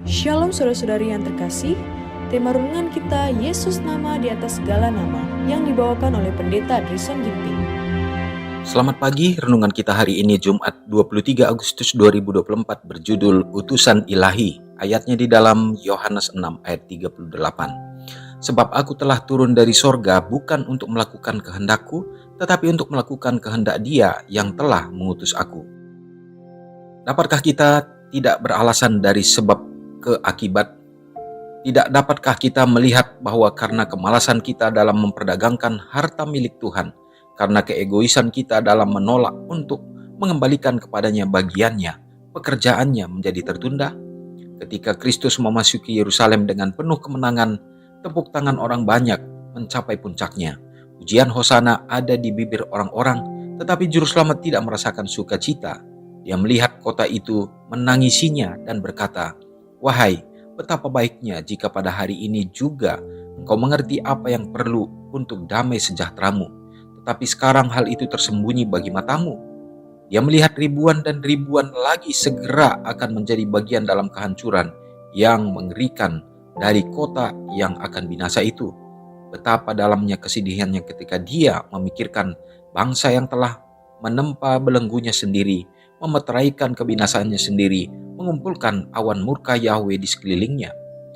Shalom saudara-saudari yang terkasih, tema renungan kita Yesus nama di atas segala nama yang dibawakan oleh Pendeta Drison Ginting. Selamat pagi, renungan kita hari ini Jumat 23 Agustus 2024 berjudul Utusan Ilahi. Ayatnya di dalam Yohanes 6 ayat 38. Sebab aku telah turun dari sorga bukan untuk melakukan kehendakku, tetapi untuk melakukan kehendak Dia yang telah mengutus aku. Dapatkah kita tidak beralasan dari sebab ke akibat? Tidak dapatkah kita melihat bahwa karena kemalasan kita dalam memperdagangkan harta milik Tuhan, karena keegoisan kita dalam menolak untuk mengembalikan kepadanya bagiannya, pekerjaannya menjadi tertunda? Ketika Kristus memasuki Yerusalem dengan penuh kemenangan, tepuk tangan orang banyak mencapai puncaknya. Pujian Hosana ada di bibir orang-orang, tetapi Juru Selamat tidak merasakan sukacita. Dia melihat kota itu, menangisinya dan berkata, "Wahai, betapa baiknya jika pada hari ini juga engkau mengerti apa yang perlu untuk damai sejahteramu. Tetapi sekarang hal itu tersembunyi bagi matamu." Dia melihat ribuan dan ribuan lagi segera akan menjadi bagian dalam kehancuran yang mengerikan dari kota yang akan binasa itu. Betapa dalamnya kesedihannya ketika dia memikirkan bangsa yang telah menempa belenggunya sendiri, memeteraikan kebinasaannya sendiri, mengumpulkan awan murka Yahweh di sekelilingnya.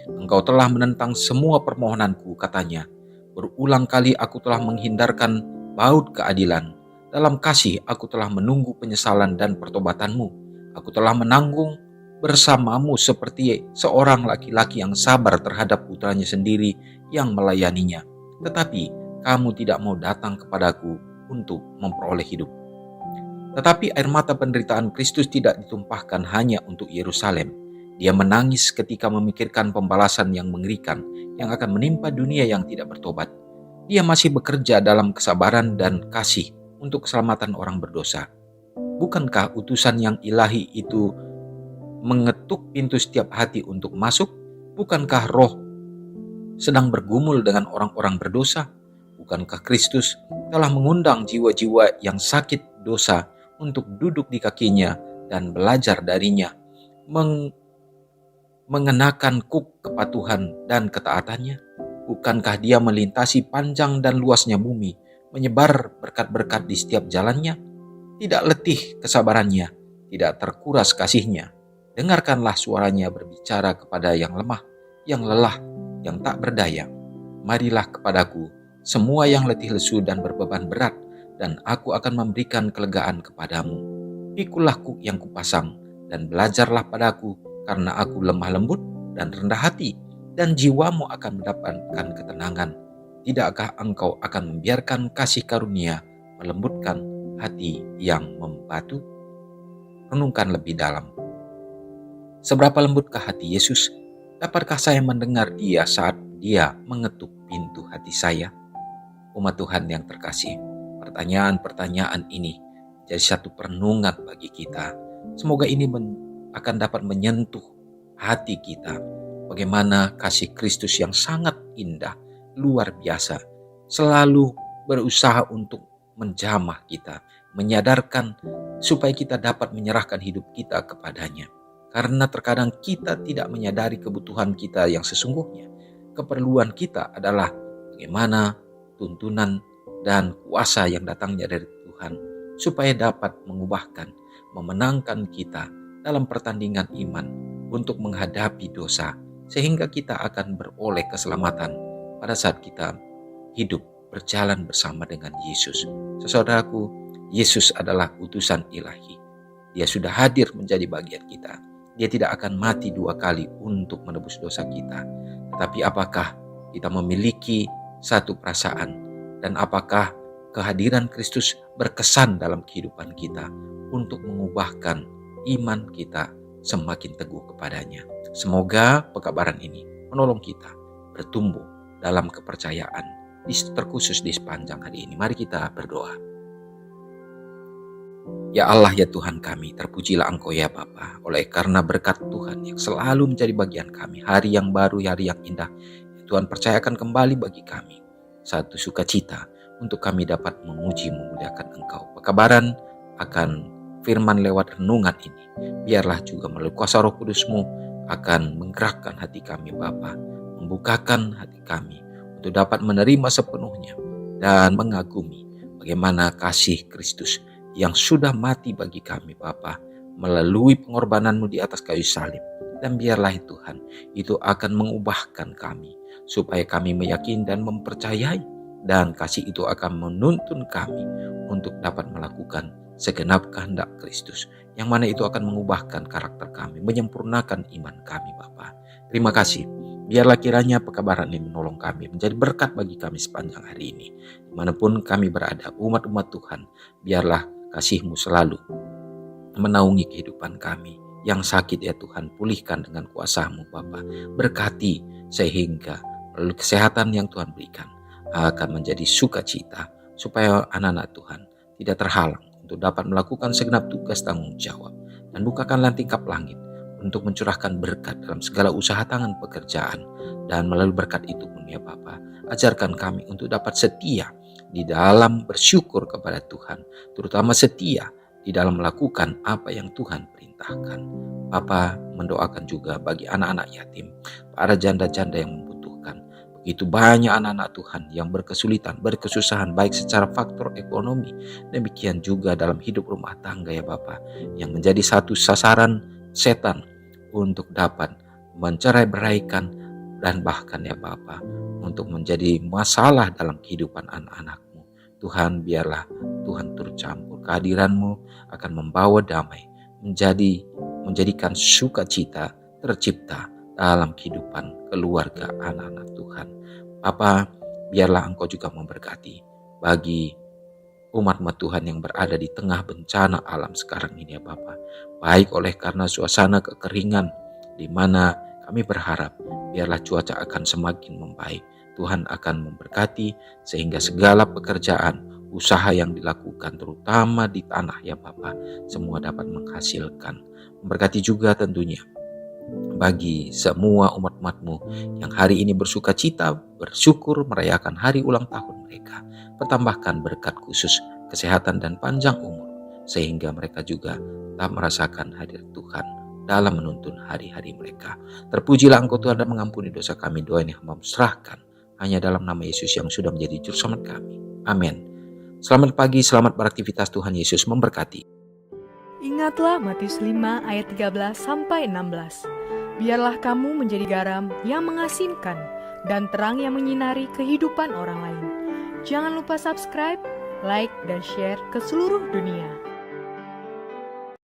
"Engkau telah menentang semua permohonanku," katanya. "Berulang kali aku telah menghindarkan baut keadilan. Dalam kasih aku telah menunggu penyesalan dan pertobatanmu. Aku telah menanggung bersamamu seperti seorang laki-laki yang sabar terhadap putranya sendiri yang melayaninya. Tetapi kamu tidak mau datang kepadaku untuk memperoleh hidup." Tetapi air mata penderitaan Kristus tidak ditumpahkan hanya untuk Yerusalem. Dia menangis ketika memikirkan pembalasan yang mengerikan yang akan menimpa dunia yang tidak bertobat. Dia masih bekerja dalam kesabaran dan kasih untuk keselamatan orang berdosa. Bukankah utusan yang ilahi itu mengetuk pintu setiap hati untuk masuk? Bukankah Roh sedang bergumul dengan orang-orang berdosa? Bukankah Kristus telah mengundang jiwa-jiwa yang sakit dosa untuk duduk di kakinya dan belajar darinya, mengenakan kuk kepatuhan dan ketaatannya? Bukankah dia melintasi panjang dan luasnya bumi, menyebar berkat-berkat di setiap jalannya? Tidak letih kesabarannya, tidak terkuras kasihnya. Dengarkanlah suaranya berbicara kepada yang lemah, yang lelah, yang tak berdaya. "Marilah kepadaku, semua yang letih lesu dan berbeban berat, dan aku akan memberikan kelegaan kepadamu. Pikulah kuk yang kupasang, dan belajarlah padaku, karena aku lemah lembut dan rendah hati, dan jiwamu akan mendapatkan ketenangan. Tidakkah engkau akan membiarkan kasih karunia melembutkan hati yang membatu?" Renungkan lebih dalam. Seberapa lembutkah hati Yesus? Dapatkah saya mendengar Dia saat Dia mengetuk pintu hati saya? Umat Tuhan yang terkasih, pertanyaan-pertanyaan ini jadi satu perenungan bagi kita. Semoga ini akan dapat menyentuh hati kita. Bagaimana kasih Kristus yang sangat indah, luar biasa, selalu berusaha untuk menjamah kita, menyadarkan supaya kita dapat menyerahkan hidup kita kepadanya. Karena terkadang kita tidak menyadari kebutuhan kita yang sesungguhnya. Keperluan kita adalah bagaimana tuntunan dan kuasa yang datangnya dari Tuhan, supaya dapat mengubahkan, memenangkan kita dalam pertandingan iman untuk menghadapi dosa, sehingga kita akan beroleh keselamatan pada saat kita hidup berjalan bersama dengan Yesus. Saudaraku, Yesus adalah utusan ilahi. Dia sudah hadir menjadi bagian kita. Dia tidak akan mati 2 kali untuk menebus dosa kita. Tetapi apakah kita memiliki satu perasaan, dan apakah kehadiran Kristus berkesan dalam kehidupan kita untuk mengubahkan iman kita semakin teguh kepadanya? Semoga pekabaran ini menolong kita bertumbuh dalam kepercayaan, terkhusus di sepanjang hari ini. Mari kita berdoa. Ya Allah, ya Tuhan kami, terpujilah Engkau ya Bapa, oleh karena berkat Tuhan yang selalu menjadi bagian kami, hari yang baru, hari yang indah, Tuhan percayakan kembali bagi kami satu sukacita untuk kami dapat memuji memuliakan Engkau. Pekabaran akan firman lewat renungan ini, biarlah juga melalui kuasa Roh Kudus-Mu akan menggerakkan hati kami Bapa, membukakan hati kami untuk dapat menerima sepenuhnya dan mengagumi bagaimana kasih Kristus yang sudah mati bagi kami Bapa melalui pengorbanan-Mu di atas kayu salib. Dan biarlah Tuhan, itu akan mengubahkan kami supaya kami meyakini dan mempercayai, dan kasih itu akan menuntun kami untuk dapat melakukan segenap kehendak Kristus, yang mana itu akan mengubahkan karakter kami, menyempurnakan iman kami Bapa. Terima kasih. Biarlah kiranya pekabaran ini menolong kami, menjadi berkat bagi kami sepanjang hari ini. Dimanapun kami berada, umat-umat Tuhan, biarlah kasih-Mu selalu menaungi kehidupan kami. Yang sakit ya Tuhan, pulihkan dengan kuasa-Mu Bapa. Berkati sehingga melalui kesehatan yang Tuhan berikan akan menjadi sukacita, supaya anak-anak Tuhan tidak terhalang untuk dapat melakukan segenap tugas tanggung jawab. Dan bukakanlah tingkap langit untuk mencurahkan berkat dalam segala usaha tangan pekerjaan. Dan melalui berkat itu pun ya Bapa, ajarkan kami untuk dapat setia di dalam bersyukur kepada Tuhan, terutama setia di dalam melakukan apa yang Tuhan perintahkan. Bapa mendoakan juga bagi anak-anak yatim, para janda-janda yang membutuhkan. Begitu banyak anak-anak Tuhan yang berkesulitan, berkesusahan baik secara faktor ekonomi, demikian juga dalam hidup rumah tangga ya Bapa, yang menjadi satu sasaran setan untuk dapat mencerai-beraikan dan bahkan ya Bapa untuk menjadi masalah dalam kehidupan anak-anak-Mu. Tuhan, biarlah Tuhan turut campur. Kehadiran-Mu akan membawa damai, menjadikan sukacita tercipta dalam kehidupan keluarga anak-anak Tuhan. Bapa, biarlah Engkau juga memberkati bagi umat-umat Tuhan yang berada di tengah bencana alam sekarang ini ya Bapa. Baik oleh karena suasana kekeringan, di mana kami berharap biarlah cuaca akan semakin membaik. Tuhan akan memberkati sehingga segala pekerjaan, usaha yang dilakukan terutama di tanah ya Bapa, semua dapat menghasilkan. Memberkati juga tentunya bagi semua umat-umat-Mu yang hari ini bersuka cita, bersyukur merayakan hari ulang tahun mereka. Pertambahkan berkat khusus, kesehatan dan panjang umur, sehingga mereka juga tak merasakan hadir Tuhan dalam menuntun hari-hari mereka. Terpujilah Engkau Tuhan dan mengampuni dosa kami. Doa ini hamba serahkan hanya dalam nama Yesus yang sudah menjadi juru selamat kami. Amin. Selamat pagi, selamat beraktivitas. Tuhan Yesus memberkati. Ingatlah Matius 5 ayat 13-16. Biarlah kamu menjadi garam yang mengasinkan dan terang yang menyinari kehidupan orang lain. Jangan lupa subscribe, like, dan share ke seluruh dunia.